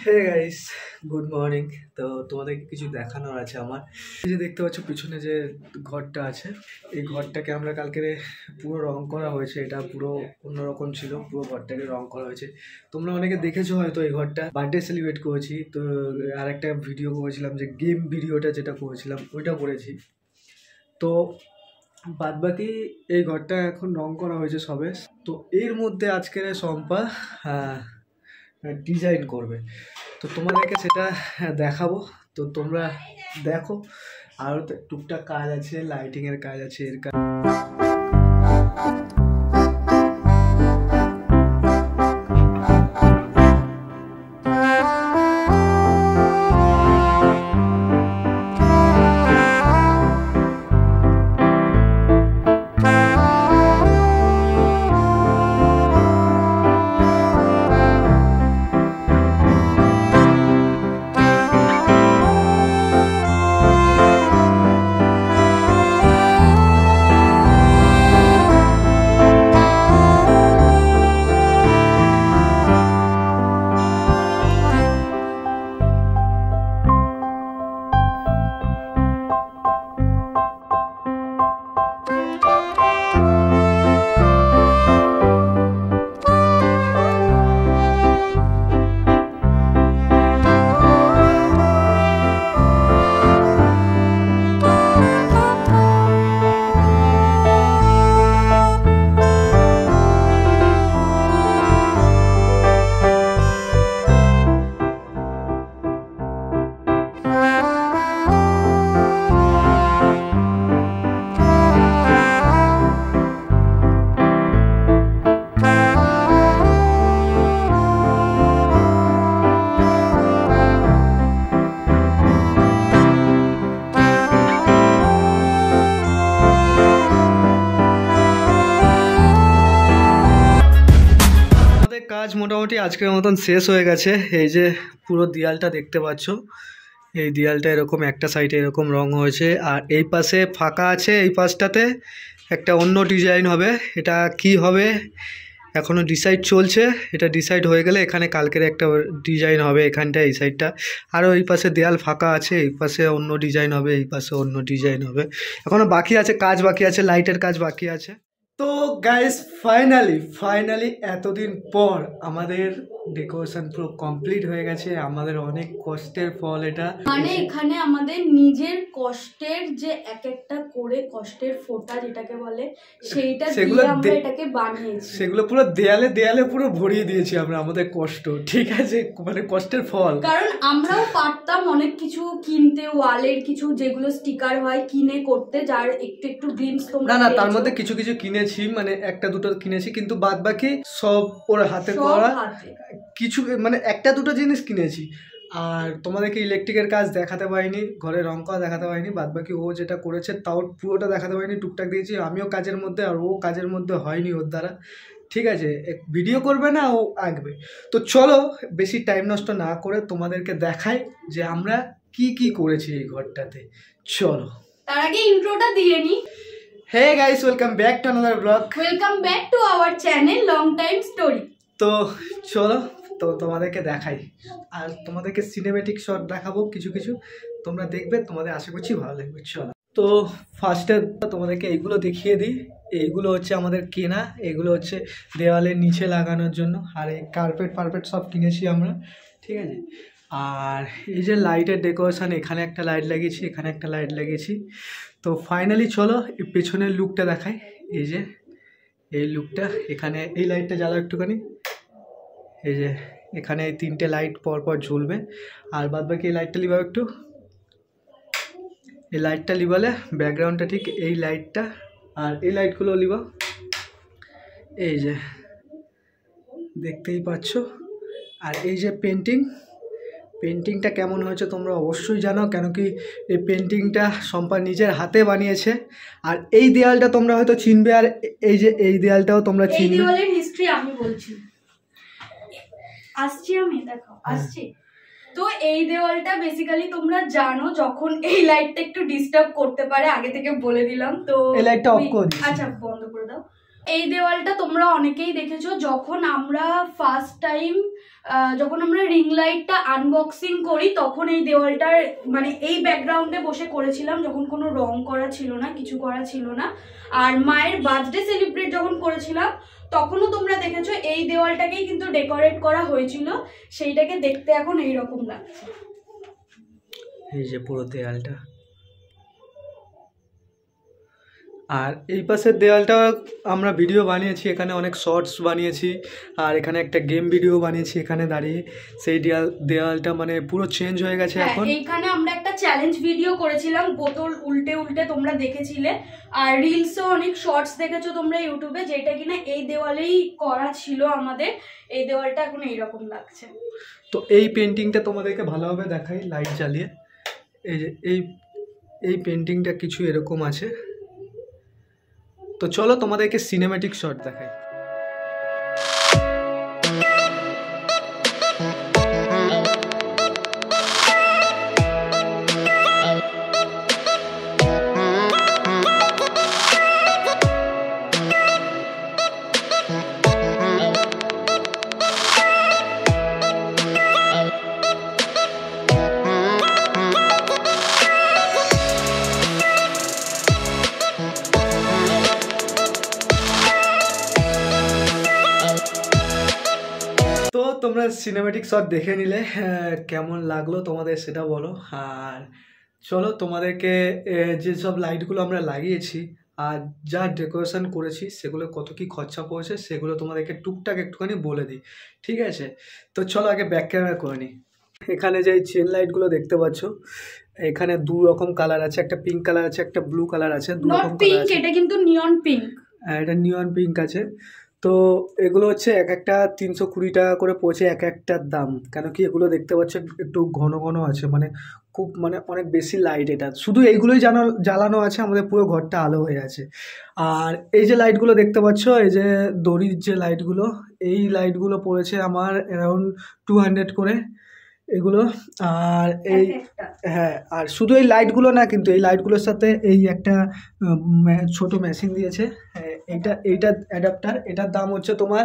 Hey guys, good morning. তো তোমাদেরকে কিছু দেখানোর আছে আমার। এই যে দেখতে পাচ্ছ পিছনে যে ঘরটা আছে, এই ঘরটাকে আমরা কালকে পুরো রং করা হয়েছে। এটা পুরো অন্যরকম ছিল, পুরো ঘরটাকে রং করা হয়েছে। তোমরা অনেকে দেখেছো হয়তো। এই ঘরটা বার্থডে সেলিব্রেট করেছি, তো আর একটা ভিডিও করেছিলাম, যে গেম ভিডিওটা যেটা করেছিলাম ওইটা করেছি। তো বাদবাকি এই ঘরটা এখন রং করা হয়েছে সবে। তো এর মধ্যে আজকের শম্পা ডিজাইন করবে, তো তোমাদেরকে সেটা দেখাবো। তো তোমরা দেখো। আরও তো টুকটাক কাজ আছে, লাইটিংয়ের কাজ আছে, এর কাজ। কাজ মোটামুটি আজকের মতন শেষ হয়ে গেছে। এই যে পুরো দেয়ালটা দেখতে পাচ্ছ, এই দেয়ালটা এরকম একটা সাইডে এরকম রং হয়েছে, আর এই পাশে ফাঁকা আছে। এই পাশটাতে একটা অন্য ডিজাইন হবে। এটা কি হবে এখনও ডিসাইড চলছে। এটা ডিসাইড হয়ে গেলে এখানে কালকের একটা ডিজাইন হবে এখানটা, এই সাইডটা। আরও এই পাশে দেয়াল ফাঁকা আছে, এই পাশে অন্য ডিজাইন হবে, এই পাশে অন্য ডিজাইন হবে। এখনও বাকি আছে, কাজ বাকি আছে, লাইটের কাজ বাকি আছে। তো গাইস ফাইনালি এতদিন পর আমাদের ডেকোরেশন পুরো কমপ্লিট হয়ে গেছে। আমাদের অনেক কষ্টের ফল এটা। মানে এখানে আমাদের নিজের কষ্টের যে এক একটা করে কষ্টের ফোঁটা যেটাকে বলে, সেইটা দিয়ে আমরা এটাকে বানিয়েছি। সেগুলো পুরো দেয়ালে দেয়ালে পুরো ভরিয়ে দিয়েছি আমরা আমাদের কষ্ট, ঠিক আছে, মানে কষ্টের ফল। কারণ আমরাও পারতাম অনেক কিছু কিনতে, ওয়ালের কিছু যেগুলো স্টিকার হয় কিনে করতে, যার একটু একটু গ্লিমস তোমরা না তার মধ্যে কিছু কিছু কিনেছি, মানে একটা দুটো কিনেছি, কিন্তু বাদ বাকি সব ওর হাতে করা। কিছু মানে একটা দুটো জিনিস কিনেছি। আর তোমাদেরকে ইলেকট্রিকের কাজ দেখাতে পারিনি, ঘরে রং করা দেখাতে পারিনি। বাদ বাকি ও যেটা করেছে তাও পুরোটা দেখাতে পারিনি, টুকটাক দিয়েছি। আমিও কাজের মধ্যে, আর ও কাজের মধ্যে হয়নি ওর দ্বারা, ঠিক আছে। ভিডিও করবে না, ও আঁকবে। তো চলো বেশি টাইম নষ্ট না করে তোমাদেরকে দেখাই যে আমরা কি কি করেছি এই ঘরটাতে। চলো তার আগে ইন্ট্রোটা দিয়ে নি। Hey guys, welcome back to another blog. Welcome back to our channel long time story. তো চলো তো তোমাদেরকে দেখাই, আর তোমাদেরকে সিনেমেটিক শট দেখাবো কিছু কিছু, তোমরা দেখবে, তোমাদের আশা করছি ভালো লাগবে। চলো তো ফার্স্টে তোমাদেরকে এইগুলো দেখিয়ে দিই। এইগুলো হচ্ছে আমাদের কেনা, এগুলো হচ্ছে দেওয়ালের নিচে লাগানোর জন্য। আর এই কার্পেট সব কিনেছি আমরা, ঠিক আছে। আর এই যে লাইটের ডেকোরেশন, এখানে একটা লাইট লাগিয়েছি, এখানে একটা লাইট লাগিয়েছি। তো ফাইনালি চলো পেছনের লুকটা দেখাই। এই যে এই লুকটা, এখানে এই লাইটটা জ্বালা একটুখানি। এই যে এখানে এই তিনটে লাইট পরপর ঝুলবে। আর বাদ বাকি এই লাইটটা লিবাও একটু, এই লাইটটা লিবালে ব্যাকগ্রাউন্ডটা ঠিক এই লাইটটা, আর এই লাইটগুলো লিবাও। এই যে দেখতেই পাচ্ছ। আর এই যে পেন্টিংটা কেমন হয়েছে তোমরা অবশ্যই জানো, কেন কি এই পেন্টিংটা শম্পা নিজের হাতে বানিয়েছে। আর এই দেয়ালটা তোমরা হয়তো চিনবে, আর এই যে এই দেয়ালটাও তোমরা চিনবে। এই দেয়ালের হিস্ট্রি আমি বলছি, আসছি আমি, দেখো আসছি। তো এই দেওয়ালটা বেসিক্যালি তোমরা জানো, যখন এই লাইটটা একটু ডিস্টার্ব করতে পারে, আগে থেকে বলে দিলাম। তো এই লাইটটা অফ করে দিই। আচ্ছা বন্ধ করে দাও। এই দেওয়ালটা তোমরা অনেকেই দেখেছো, যখন আমরা ফার্স্ট টাইম যখন আমরা রিং লাইটটা আনবক্সিং করি তখন এই দেওয়ালটার মানে এই ব্যাকগ্রাউন্ডে বসে করেছিলাম, যখন কোনো রং করা ছিল না, কিছু করা ছিল না। আর মায়ের বার্থডে সেলিব্রেট যখন করেছিলাম তখনও তোমরা দেখেছো এই দেওয়ালটাকেই কিন্তু ডেকোরেট করা হয়েছিল, সেইটাকে দেখতে এখন এইরকম লাগছে। এই যে পুরো দেওয়ালটা, আর এই পাশের দেওয়ালটা আমরা ভিডিও বানিয়েছি, এখানে অনেক শর্টস বানিয়েছি, আর এখানে একটা গেম ভিডিও বানিয়েছি এখানে দাঁড়িয়ে। সেই দেওয়ালটা মানে পুরো চেঞ্জ হয়ে গেছে এখন। এইখানে আমরা একটা চ্যালেঞ্জ ভিডিও করেছিলাম, বোতল উল্টে উল্টে, তোমরা দেখেছিলে। আর রিলসও অনেক শর্টস দেখেছো তোমরা ইউটিউবে, যেটা কিনা এই দেওয়ালেই করা ছিল আমাদের। এই দেওয়ালটা এখন এইরকম লাগছে। তো এই পেন্টিংটা তোমাদেরকে ভালোভাবে দেখাই লাইট জ্বালিয়ে। এই যে এই পেন্টিংটা কিছু এরকম আছে। তো চলো তোমাদেরকে সিনেম্যাটিক শট দেখাই। তো তোমরা সিনেম্যাটিক শট দেখে নিলে, কেমন লাগলো তোমাদের সেটা বলো। আর চলো তোমাদেরকে যেসব লাইটগুলো আমরা লাগিয়েছি আর যা ডেকোরেশন করেছি সেগুলো কত কি খরচা পড়েছে সেগুলো তোমাদেরকে টুকটাক একটুখানি বলে দিই, ঠিক আছে? তো চলো আগে ব্যাক ক্যামেরা করে নিই। এখানে যে চেন লাইটগুলো দেখতে পাচ্ছ, এখানে দু রকম কালার আছে, একটা পিঙ্ক কালার আছে, একটা ব্লু কালার আছে, দু রকম কালার আছে। এটা কিন্তু নিয়ন পিঙ্ক, এটা নিয়ন পিঙ্ক আছে। তো এগুলো হচ্ছে এক একটা 320 টাকা করে পড়ছে এক একটার দাম। কেন কি এগুলো দেখতে পাচ্ছ একটু ঘন ঘন আছে, মানে খুব মানে অনেক বেশি লাইট। এটা শুধু এইগুলোই জ্বালানো আছে, আমাদের পুরো ঘরটা আলো হয়ে আছে। আর এই যে লাইটগুলো দেখতে পাচ্ছ, এই যে দড়ির যে লাইটগুলো, এই লাইটগুলো পড়েছে আমার অ্যারাউন্ড 200 করে এগুলো। আর এই হ্যাঁ, আর শুধু এই লাইটগুলো না, কিন্তু এই লাইটগুলোর সাথে এই একটা ছোট মেশিন দিয়েছে, এইটা অ্যাডাপ্টার। এটার দাম হচ্ছে তোমার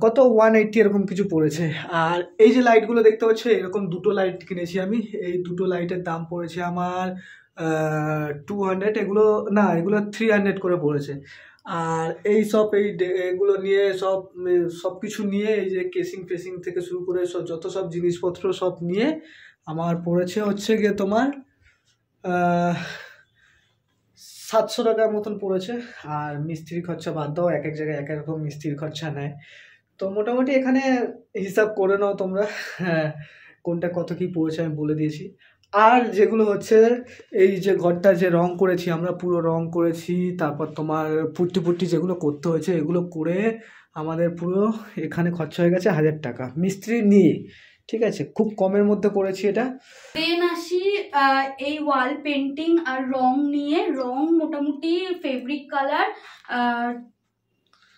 কত 180 এরকম কিছু পড়েছে। আর এই যে লাইটগুলো দেখতে পাচ্ছ, এরকম দুটো লাইট কিনেছি আমি। এই দুটো লাইটের দাম পড়েছে আমার 200, এগুলো 300 করে পড়েছে। আর এই সব এগুলো নিয়ে সব কিছু নিয়ে, এই যে কেসিং ফেসিং থেকে শুরু করে যত সব জিনিসপত্র সব নিয়ে আমার পড়েছে হচ্ছে গিয়ে তোমার 700 টাকার মতন পড়েছে। আর মিস্ত্রি খরচা বাদ দাও, এক এক জায়গায় এক এক রকম মিস্ত্রির খরচা নেয়। তো মোটামুটি এখানে হিসাব করে নাও তোমরা, হ্যাঁ, কোনটা কত কি পড়েছে আমি বলে দিয়েছি। আর যেগুলো হচ্ছে এই যে ঘরটা যে রং করেছি আমরা, পুরো রং করেছি, তারপর তোমার পুট্টি যেগুলো করতে হয়েছে এগুলো করে আমাদের পুরো এখানে খরচা হয়ে গেছে 1000 টাকা মিস্ত্রি নিয়ে, ঠিক আছে? খুব কমের মধ্যে করেছি এটা। দেন আসি এই ওয়াল পেন্টিং আর রং নিয়ে। রং মোটামুটি ফেব্রিক কালার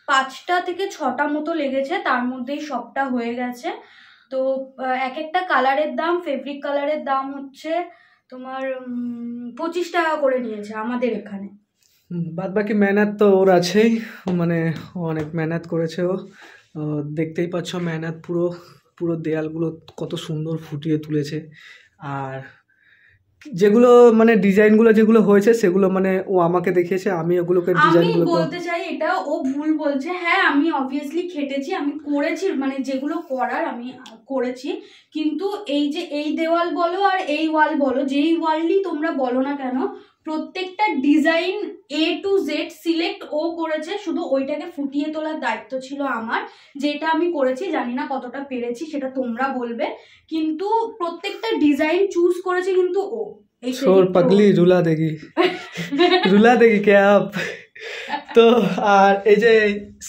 5টা থেকে 6টা মতো লেগেছে, তার মধ্যেই সবটা হয়ে গেছে। তো এক একটা কালারের দাম, ফেব্রিক কালারের দাম হচ্ছে তোমার 25 টাকা করে নিয়েছে আমাদের এখানে। বাদ বাকি মেহনত তো ওর আছেই, মানে অনেক মেহনত করেছে ও। দেখতেই পাচ্ছ মেহনত, পুরো দেয়ালগুলো কত সুন্দর ফুটিয়ে তুলেছে। আর যেগুলো মানে ডিজাইনগুলো যেগুলো হয়েছে সেগুলো মানে ও আমাকে দেখিয়েছে, আমি ওগুলোকে ডিজাইনগুলো বলতে চাই এটা ও ভুল বলছে। হ্যাঁ, আমি অবভিয়াসলি খেটেছি, আমি করেছি, মানে যেগুলো করার আমি করেছি। কিন্তু এই যে এই দেওয়াল বলো আর এই ওয়াল বলো, যেই ওয়ালই তোমরা বলো না কেন, প্রত্যেকটা design A to Z select ও করেছে। শুধু ওইটাকে ফুটিয়ে তোলার দায়িত্ব ছিল আমার, যেটা আমি করেছি। জানি না কতটা পেরেছি সেটা তোমরা বলবে, কিন্তু প্রত্যেকটা ডিজাইন চুজ করেছে কিন্তু ও। छोड़ पगली रुला देगी क्या आप? তো আর এই যে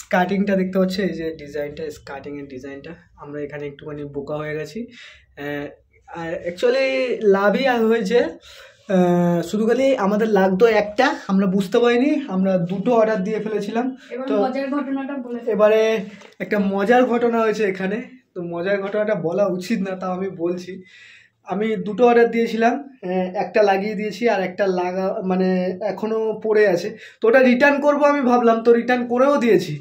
স্কার্টিংটা দেখতে পাচ্ছ, এই যে ডিজাইনটা, স্কার্টিংয়ের ডিজাইনটা, আমরা এখানে একটুখানি বোকা হয়ে গেছি। আর অ্যাকচুয়ালি লাভই হয়েছে, শুধু খালি আমাদের লাগতো একটা, আমরা বুঝতে পারিনি, আমরা দুটো অর্ডার দিয়ে ফেলেছিলাম। তো এবারে একটা মজার ঘটনা হয়েছে এখানে। তো মজার ঘটনাটা বলা উচিত না, তাও আমি বলছি। আমি দুটো অর্ডার দিয়েছিলাম, একটা লাগিয়ে দিয়েছি আর একটা মানে এখনও পড়ে আছে। তো ওটা রিটার্ন করবো আমি ভাবলাম, তো রিটার্ন করেও দিয়েছি।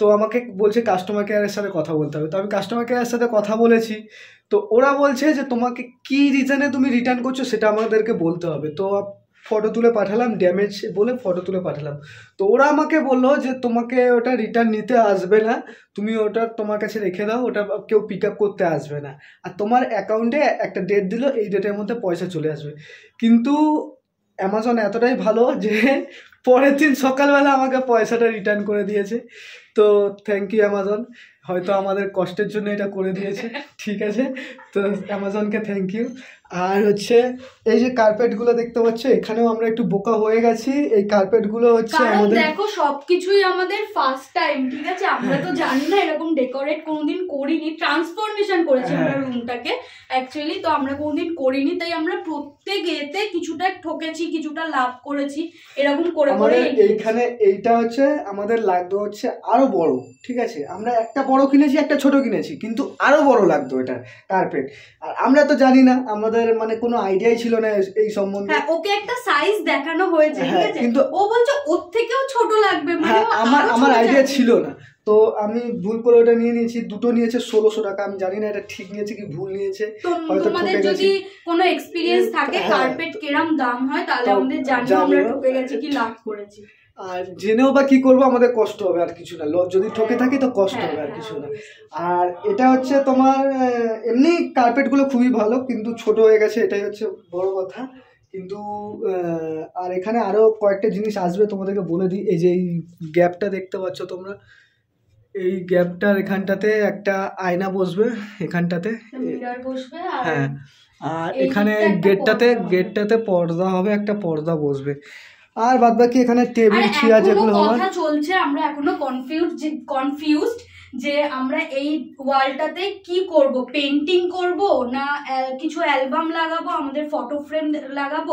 তো আমাকে বলছে কাস্টমার কেয়ারের সাথে কথা বলতে হবে। তো আমি কাস্টমার কেয়ারের সাথে কথা বলেছি। তো ওরা বলছে যে তোমাকে কী রিজনে তুমি রিটার্ন করছো সেটা আমাদেরকে বলতে হবে। তো ফটো তুলে পাঠালাম, ড্যামেজ বলে ফটো তুলে পাঠালাম। তো ওরা আমাকে বললো যে তোমাকে ওটা রিটার্ন নিতে আসবে না, তুমি ওটা তোমার কাছে রেখে দাও, ওটা কেউ পিক আপ করতে আসবে না। আর তোমার অ্যাকাউন্টে একটা ডেট দিল, এই ডেটের মধ্যে পয়সা চলে আসবে। কিন্তু অ্যামাজন এতটাই ভালো যে পরের দিন সকালবেলা আমাকে পয়সাটা রিটার্ন করে দিয়েছে। তো থ্যাংক ইউ অ্যামাজন, হয়তো আমাদের কষ্টের জন্য এটা করে দিয়েছে, ঠিক আছে। তো অ্যামাজনকে থ্যাংক ইউ। আর হচ্ছে এই যে কার্পেটগুলো দেখতে পাচ্ছ, এখানেও আমরা একটু বোকা হয়ে গেছি। এই কার্পেটগুলো হচ্ছে আমাদের, দেখো সবকিছুই আমাদের ফার্স্ট টাইম, ঠিক আছে। আমরা তো জানি না, এরকম ডেকোরেট কোনোদিন করিনি, ট্রান্সফরমেশন করেছি আমরা রুমটাকে অ্যাকচুয়ালি, তো আমরা কোনোদিন করিনি, তাই আমরা প্রত্যেক এতে কিছুটা ঠকেছি, কিছুটা লাভ করেছি, এরকম করে করে। এইখানে এইটা হচ্ছে আমাদের লাগতো হচ্ছে আরো বড়, ঠিক আছে। আমরা একটা বড় কিনেছি, একটা ছোট কিনেছি, কিন্তু আরো বড় লাগতো এটা কার্পেট। আর আমরা তো জানি না, আমাদের মানে কোনো আইডিয়াই ছিল না এই সম্বন্ধে। হ্যাঁ, ওকে একটা সাইজ দেখানো হয়েছে, ঠিক আছে, কিন্তু ও বলছে ওর থেকেও ছোট লাগবে। হ্যাঁ, আমার আইডিয়া ছিল না, তো আমি ভুল করে ওটা নিয়ে নিয়েছি। দুটো নিয়েছে 1600 টাকা। আমি জানি না এটা ঠিক নিয়েছে কি ভুল নিয়েছে। তোমাদের যদি কোনো এক্সপেরিয়েন্স থাকে কার্পেট কিরম দাম হয়, তাহলে আমাদের জানিও, আমরা ঠকে গেছি কি লাভ করেছি। আর জেনেও বা কি করবো, আমাদের কষ্ট হবে আর কিছু না। যদি ঠকে থাকি তো কষ্ট হবে আর কিছু না। আর এটা হচ্ছে তোমার এমনি কার্পেটগুলো খুবই ভালো, কিন্তু ছোট হয়ে গেছে, এটাই হচ্ছে বড় কথা। কিন্তু আর এখানে আরো কয়েকটা জিনিস আসবে, তোমাদেরকে বলে দিই। এই যে এই গ্যাপটা দেখতে পাচ্ছ তোমরা, এই গ্যাপটার এখানটাতে একটা আয়না বসবে, এখানটাতে হ্যাঁ। আর এখানে গেটটাতে পর্দা হবে, একটা পর্দা বসবে। আর বাদ বাকি এখানে টেবিল চেয়ার যেগুলো হবে। কথা চলছে, আমরা এখনো কনফিউজড যে আমরা এই ওয়ালটাতে কি করব, পেন্টিং করব না কিছু অ্যালবাম লাগাবো, আমাদের ফটো ফ্রেম লাগাবো।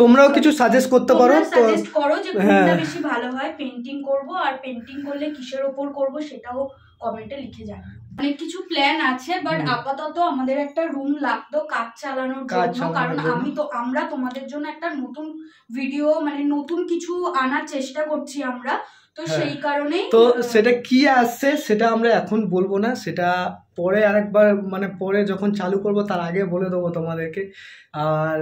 তোমরাও কিছু সাজেস্ট করতে পারো, সাজেস্ট করো যে কোনটা বেশি ভালো হয়। পেন্টিং করব, আর পেন্টিং করলে কিসের উপর করব সেটাও কমেন্টে লিখে জানাও। অনেক কিছু প্ল্যান আছে, বাট আপাতত আমাদের একটা রুম লাগতো কাজ চালানোর জন্য, কারণ আমরা তোমাদের জন্য একটা নতুন ভিডিও, মানে নতুন কিছু আনার চেষ্টা করছি আমরা, তো সেই কারণেই। তো সেটা কি আসছে সেটা আমরা এখন বলবো না, সেটা পরে আরেকবার, মানে পরে যখন চালু করব তার আগে বলে দেবো তোমাদেরকে। আর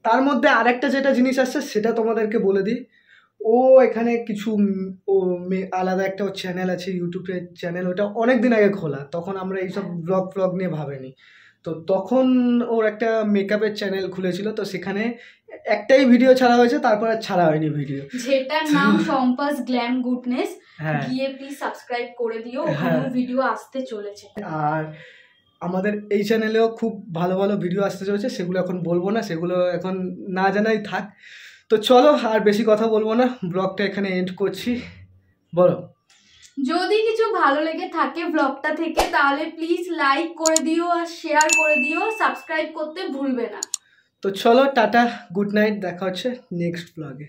তার মধ্যে আরেকটা যেটা জিনিস আসছে সেটা তোমাদেরকে বলে দিই। ও এখানে কিছু আলাদা একটা চ্যানেল আছে, ইউটিউবের চ্যানেল, ওটা অনেক দিন আগে খোলা, তখন আমরা এইসব ব্লগ নিয়ে ভাবিনি। তো তখন ওর একটা মেকআপের চ্যানেল খুলেছিল, তো সেখানে একটাই ভিডিও ছাড়া হয়েছে, তারপর আর ছাড়া হয়নি ভিডিও, যেটার নাম সম্পাস গ্ল্যাম গুডনেস। গিয়ে প্লিজ সাবস্ক্রাইব করে দিও, ওখানেও ভিডিও আসতে চলেছে। আর আমাদের এই চ্যানেলেও খুব ভালো ভালো ভিডিও আসতে চলেছে, সেগুলো এখন বলবো না, সেগুলো এখন না জানাই থাক। তো চলো আর বেশি কথা বলবো না, ব্লগটা এখানে এন্ড করছি। বলো, যদি কিছু ভালো লেগে থাকে ব্লগটা থেকে, তাহলে প্লিজ লাইক করে দিও আর শেয়ার করে দিও, সাবস্ক্রাইব করতে ভুলবে না। তো চলো, টাটা, গুড নাইট, দেখা হচ্ছে নেক্সট ব্লগে।